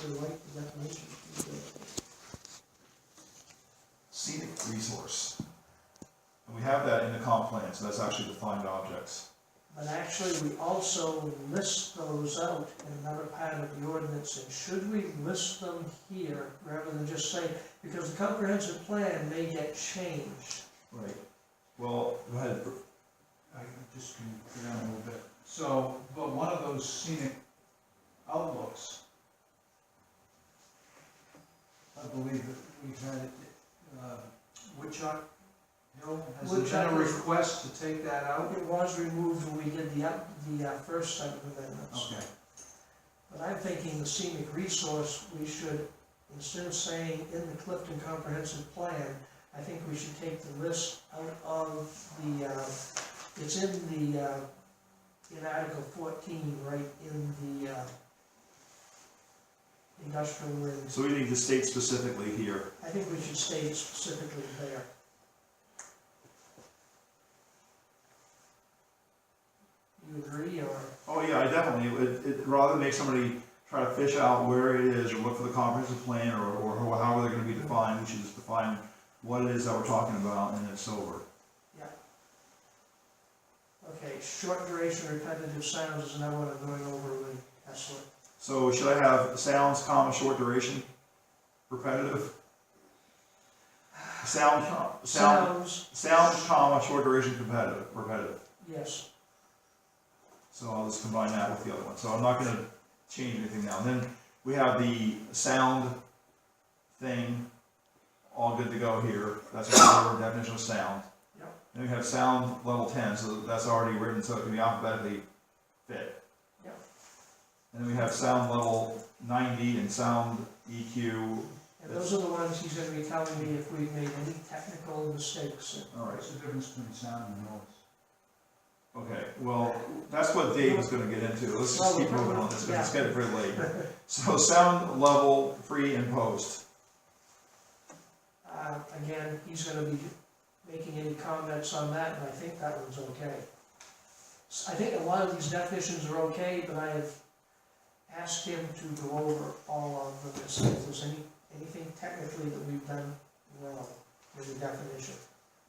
actually like the definition. Scenic resource. And we have that in the comp plan, so that's actually defined objects. But actually, we also list those out in another part of the ordinance, and should we list them here rather than just say, because the comprehensive plan may get changed. Right. Well, go ahead. I just can get down a little bit. So, but one of those scenic outlooks, I believe that we've had, Woodchuck Hill, has there Woodchuck been a is- request to take that out? It was removed when we did the first set of amendments. Okay. But I'm thinking the scenic resource, we should, instead of saying in the Clifton comprehensive plan, I think we should take the list out of the, it's in the, in Article 14, right in the, industrial ring. So we need to state specifically here. I think we should state specifically there. You agree, or? Oh yeah, I definitely, rather than make somebody try to fish out where it is, or look for the comprehensive plan, or how they're gonna be defined, we should just define what it is that we're talking about, and it's over. Yeah. Okay, short duration repetitive sounds is another one I'm going over with Kessler. So should I have sounds, comma, short duration, repetitive? Sound, comma, short duration, repetitive. Yes. So I'll just combine that with the other one. So I'm not gonna change anything now. And then we have the sound thing, all good to go here. That's our definition of sound. Yep. Then we have sound level 10, so that's already written, so it can be alphabetically fit. Yep. And then we have sound level 90 and sound EQ. And those are the ones he's gonna be telling me if we've made any technical mistakes. All right. What's the difference between sound and noise? Okay, well, that's what Dave is gonna get into. Let's just keep moving on this, because it's getting pretty late. So sound level pre and post. Again, he's gonna be making any comments on that, and I think that one's okay. I think a lot of these definitions are okay, but I have asked him to go over all of them, and see if there's anything technically that we've done wrong with the definition.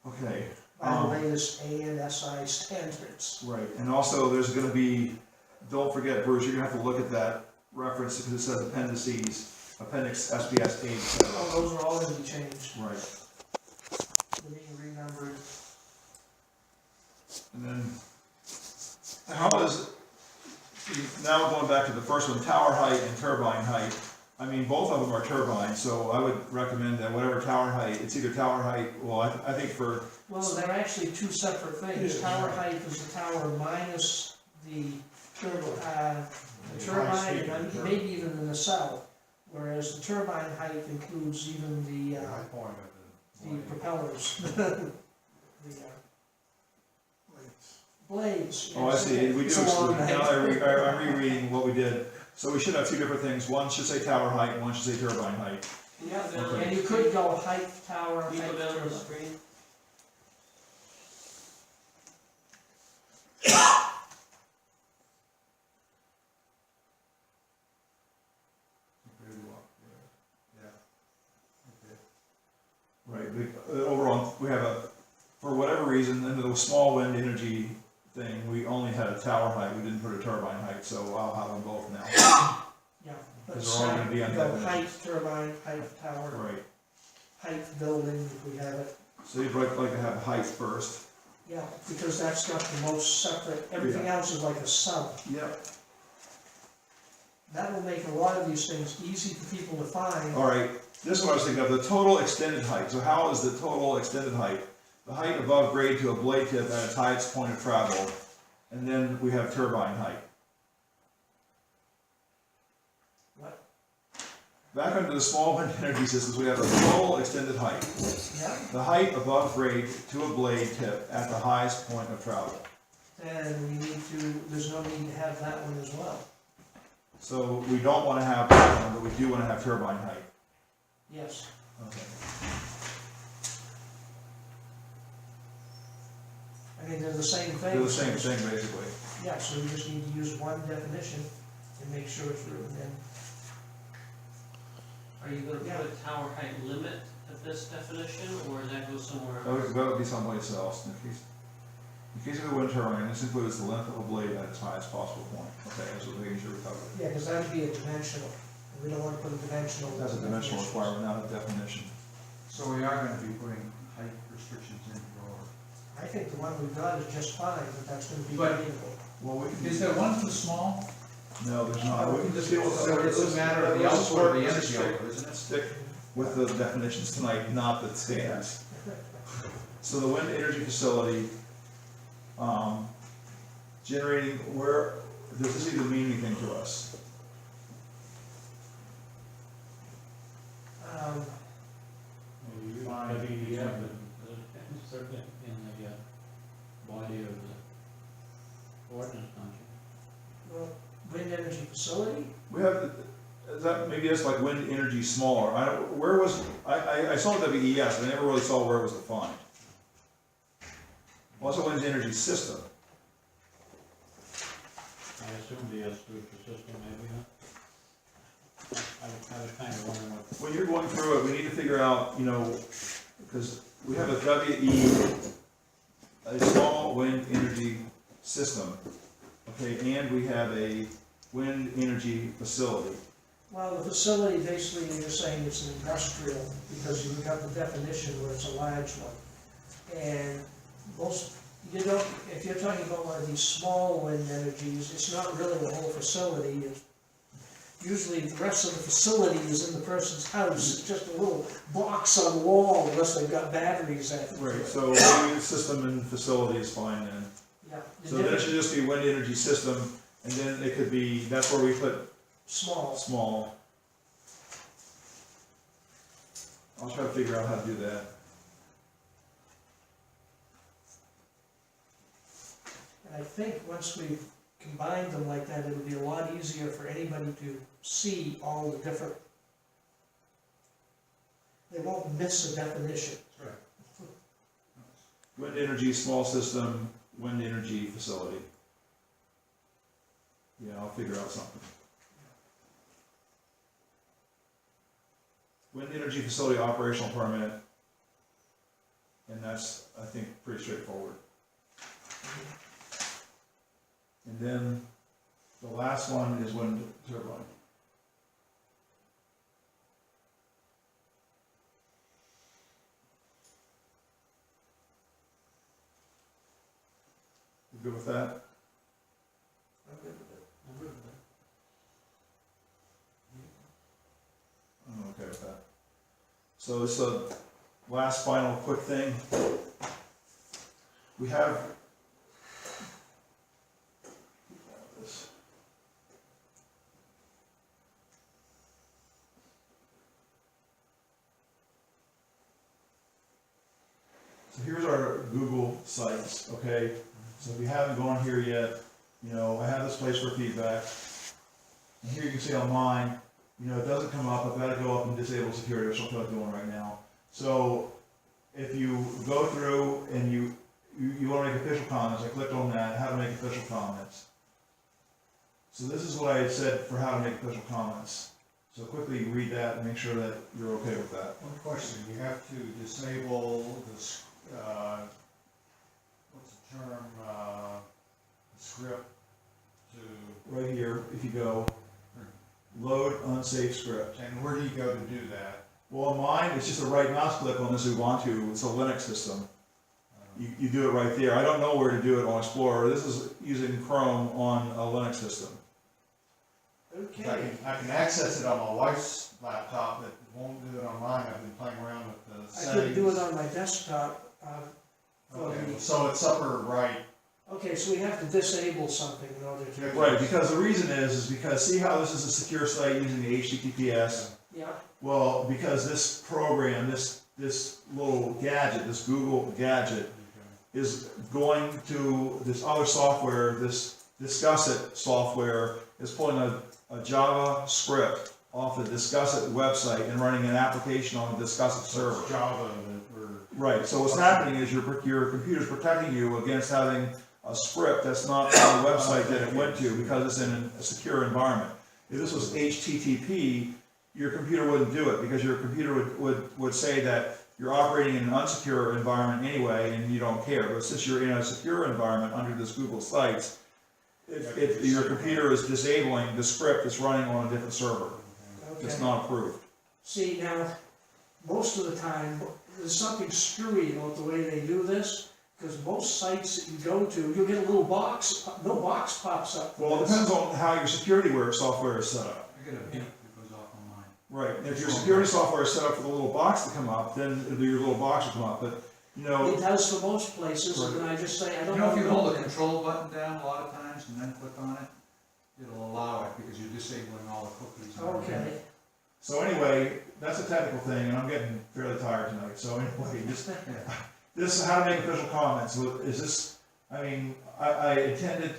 Okay. By the latest ANSI standards. Right, and also there's gonna be, don't forget, Bruce, you're gonna have to look at that reference, because it says appendices, appendix SBS 8, etc. Oh, those are all gonna be changed, Right, they're being renumbered. and then, how is, now going back to the first one, tower height and turbine height. I mean, both of them are turbines, so I would recommend that whatever tower height, it's either tower height, well, I think for, Well, they're actually two separate things. Tower height is the tower minus the turbine, and maybe even the nacelle. Whereas the turbine height includes even the propellers. The blades. oh, I see, we do It's a long exclude, now height. I'm rereading what we did. So we should have two different things, one should say tower height, one should say turbine height. Yeah, Okay. and you could go height tower, height People down the turbine. street. Right, overall, we have a, for whatever reason, in the small wind energy thing, we only had a tower height, we didn't put a turbine height, so I'll have them both now. Yeah, but Because they're all gonna be on go definitions. height turbine, height tower, Right, height building, if we have it. so you'd like to have height first. Yeah, because that's got the most separate, everything else is like a sub. Yep. That will make a lot of these things easy for people to find. All right, this is what I was thinking of, the total extended height. So how is the total extended height? The height above grade to a blade tip at its highest point of travel. And then we have turbine height. What? Back under the small wind energy systems, we have a total extended height. Yeah, The height above grade to a blade tip at the highest point of travel. and we need to, there's no need to have that one as well. So we don't want to have that one, but we do want to have turbine height. Yes. Okay. I mean, they're the same thing. They're the same thing, basically. Yeah, so we just need to use one definition and make sure it's written in. are you gonna put a tower height limit at this definition, or does that go somewhere That else? would be someplace else. In case of a wind turbine, this includes the length of a blade at its highest possible point. Okay, so making sure we cover it. Yeah, because that would be a dimensional, and we don't wanna put a dimensional. That's a dimensional definition. requirement, not a definition. So we are gonna be putting height restrictions in for, I think the one we've got is just fine, but that's gonna be But- debatable. Well, we can. is there one for small? No, there's not. We can just deal with. So it's a matter of the let's just output of the work- energy stick- output, isn't it? Stick with the definitions tonight, not the standards. So the wind energy facility, generating, where, does this even mean anything to us? You Fine. maybe have the certainly in the body of the ordinance, don't you? Well, wind energy facility, We have, is that, maybe that's like wind energy smaller, I don't, where was, I saw WES, but I never really saw where it was defined. Also wind energy system, I assume the S-booster system maybe, huh? I was kind of wondering what, when you're going through it, we need to figure out, you know, because we have a WE, a small wind energy system, okay, and we have a wind energy facility. well, the facility, basically, you're saying it's an industrial, because you've got the definition where it's a large one. And most, you don't, if you're talking about one of these small wind energies, it's not really the whole facility. It's usually the rest of the facility is in the person's house, it's just a little box on the wall unless they've got batteries at it. Right, so wind system and facility is fine then. Yeah, the So then it difference- should just be wind energy system, and then it could be, that's where we put small. small. I'll try to figure out how to do that. And I think once we've combined them like that, it'll be a lot easier for anybody to see all the different, they won't miss a definition. Wind energy, small system, wind energy facility. Yeah, I'll figure out something. Wind energy facility operational permit. And that's, I think, pretty straightforward. And then the last one is wind turbine. You good with that? I'm good with it. I'm good with that. I'm okay with that. So this is the last final quick thing. We have this. So here's our Google sites, okay? So if you haven't gone here yet, you know, I have this place for feedback. And here you can see on mine, you know, it doesn't come up, I've got to go up and disable security, which I'm not doing right now. So if you go through and you want to make official comments, I clicked on that, how to make official comments. So this is what I said for how to make official comments. So quickly read that and make sure that you're okay with that. One question, you have to disable this, what's the term, script to, Right here, if you go, load unsafe script. and where do you go to do that? Well, on mine, it's just a right mouse click on this Ubuntu, it's a Linux system. You do it right there. I don't know where to do it on Explorer. This is using Chrome on a Linux system. Okay, I can access it on my wife's laptop, but won't do it on mine, I've been playing around with the I settings. couldn't do it on my desktop. For Okay, the- so it's upper right. Okay, so we have to disable something in order to. Right, because the reason is because see how this is a secure site using the HTTPS? Yeah, Well, because this program, this little gadget, this Google gadget, is going to this other software, this Disqus-it software, is pulling a Java script off the Disqus-it website and running an application on the Disqus-it server. It's Java that we're. Right, so what's happening is your computer's protecting you against having a script that's not on the website that it went to because it's in a secure environment. If this was HTTP, your computer wouldn't do it, because your computer would say that you're operating in an unsecure environment anyway, and you don't care. But since you're in a secure environment under this Google Sites, if your computer is disabling the script that's running on a different server, it's Okay. not approved. See, now, most of the time, there's something screwy about the way they do this, because most sites that you go to, you'll get a little box, no box pops up. Well, it depends on how your security software is set up. I get a beep that goes off on mine. Right, and if your security software is set up for the little box to come up, then your little box will come up, but, you know, It does for most places, Right. and I just say, I You don't know, know. if you hold the control button down a lot of times and then click on it, it'll allow it because you're disabling all the cookies. and everything. Okay, so anyway, that's a technical thing, and I'm getting fairly tired tonight, so anyway, Yeah. this is how to make official comments. So is this, I mean, I intended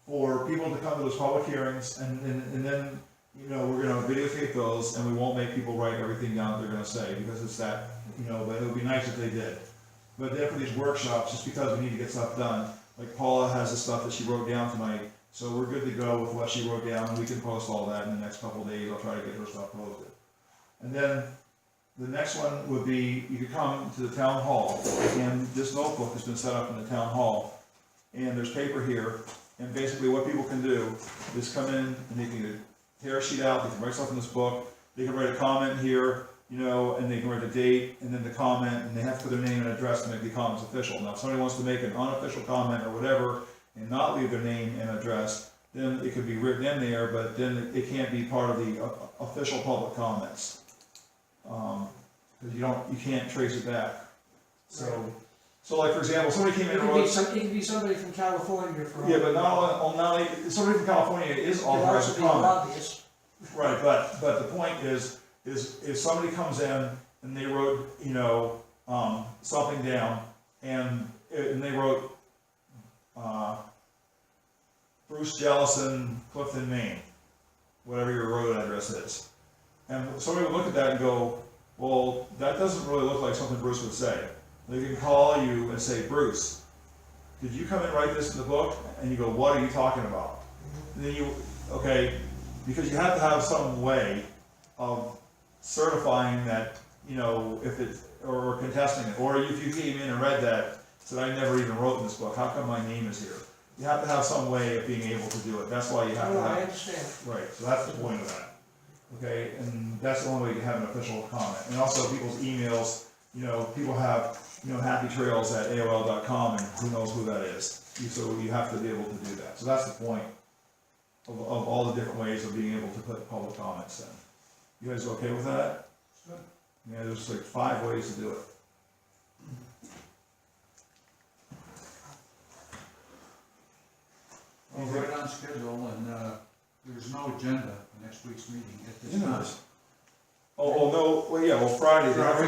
for people to come to those public hearings, and then, you know, we're gonna videotape those, and we won't make people write everything down that they're gonna say, because it's that, you know, but it would be nice if they did. But then for these workshops, just because we need to get stuff done, like Paula has the stuff that she wrote down tonight, so we're good to go with what she wrote down, and we can post all that in the next couple of days. I'll try to get her stuff posted. And then the next one would be, you could come to the town hall, and this notebook has been set up in the town hall, and there's paper here, and basically what people can do is come in, and they can either tear a sheet out, they can write stuff in this book, they can write a comment here, you know, and they can write a date, and then the comment, and they have to put their name and address to make the comments official. Now, if somebody wants to make an unofficial comment or whatever, and not leave their name and address, then it could be written in there, but then it can't be part of the official public comments. Because you can't trace it back. So like, for example, somebody came in and wrote. it could be somebody from California for all. Yeah, but not only, somebody from California is It could authorized also to be comment. lobbyists. Right, but the point is if somebody comes in and they wrote, you know, something down, and they wrote, Bruce Jellison, Clifton, Maine, whatever your road address is. And somebody would look at that and go, well, that doesn't really look like something Bruce would say. They can call you and say, Bruce, did you come and write this in the book? And you go, what are you talking about? And then okay, because you have to have some way of certifying that, you know, if it's, or contesting it, or if you came in and read that, said, I never even wrote in this book, how come my name is here? You have to have some way of being able to do it, that's why you have Oh, to I have, understand. right, so that's the point of that. Okay, and that's the only way you can have an official comment, and also people's emails, you know, people have, you know, happytrails@aol.com, and who knows who that is, so you have to be able to do that, so that's the point of all the different ways of being able to put public comments in. You guys okay with that? Good. Yeah, there's like 5 ways to do it. Well, right on schedule, and, there's no agenda for next week's meeting at this Yeah, time. there's- Oh, no, well, yeah, well, Friday. For our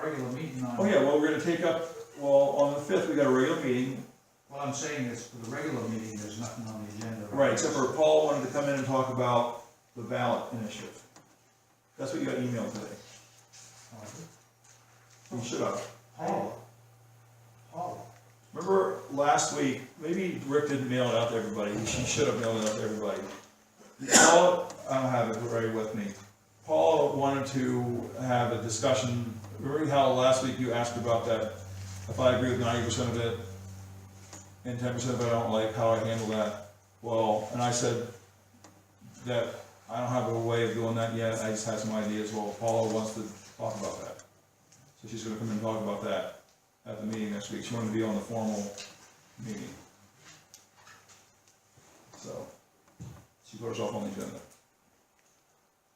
regular meeting on. Oh, yeah, well, we're gonna take up, well, on the 5th, we got a regular meeting. What I'm saying is, for the regular meeting, there's nothing on the agenda. Right, except for Paul wanted to come in and talk about the ballot initiative. That's what you got emailed today. You should have. Paul. Remember last week, maybe Rick didn't mail it out to everybody, she should have mailed it out to everybody. Paul, I don't have it right with me. Paul wanted to have a discussion, remember how last week you asked about that, if I agree with 90% of it, and 10% of it I don't like, how I handle that? Well, and I said that I don't have a way of doing that yet, I just had some ideas, well, Paula wants to talk about that. So she's gonna come and talk about that at the meeting next week. She wanted to be on the formal meeting. So, she put herself on the agenda.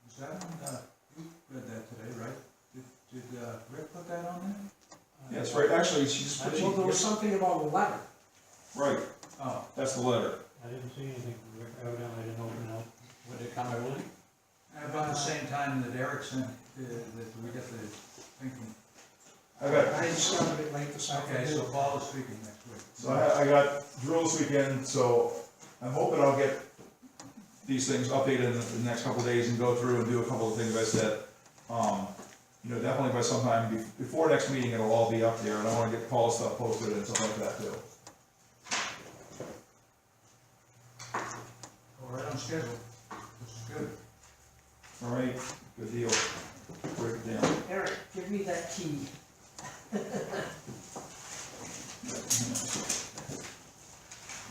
Is that on, you read that today, right? Did Rick put that on Yes, right, actually, she just put, Well, there was something about a letter. right, there? Oh, that's the letter. I didn't see anything from Rick, evidently I didn't open it up. Would it come early? about the same time that Eric sent, that we got the thing from. I got, I discovered it late this Okay, so afternoon. Paul is speaking next week. so I got drill this weekend, so I'm hoping I'll get these things updated in the next couple of days and go through and do a couple of things I said. You know, definitely by sometime before next meeting, it'll all be up there, and I wanna get Paul's stuff posted and stuff like that too. All right on schedule, which is good. All right, good deal. Break it down. Eric, give me that key.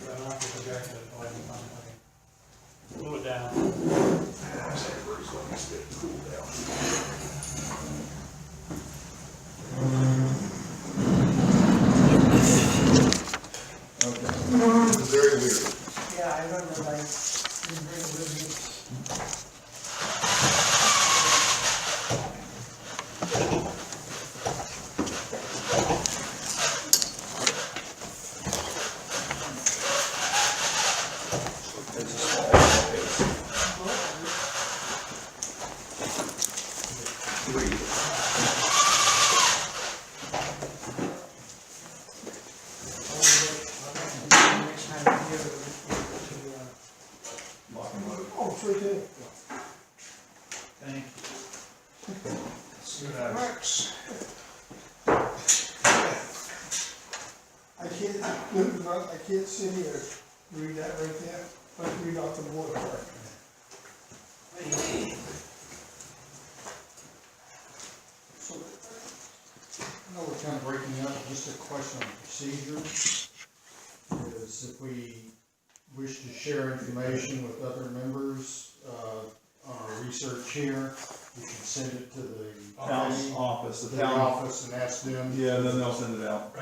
Right off the projector, oh, I can find it, okay. Glue it down. Okay, this is very weird. Yeah, I remember, I didn't bring it with me. It's a small case. Three. Next time I'm here, Lock and load. oh, it's right there. Thank you. It works. I can't sit here, read that right there, let's read off the board part. So, I know we're kind of breaking up, just a question on procedure. Is if we wish to share information with other members, on our research here, we can send it to the Town county, office, the their town, office and ask them. yeah, then they'll send it out. To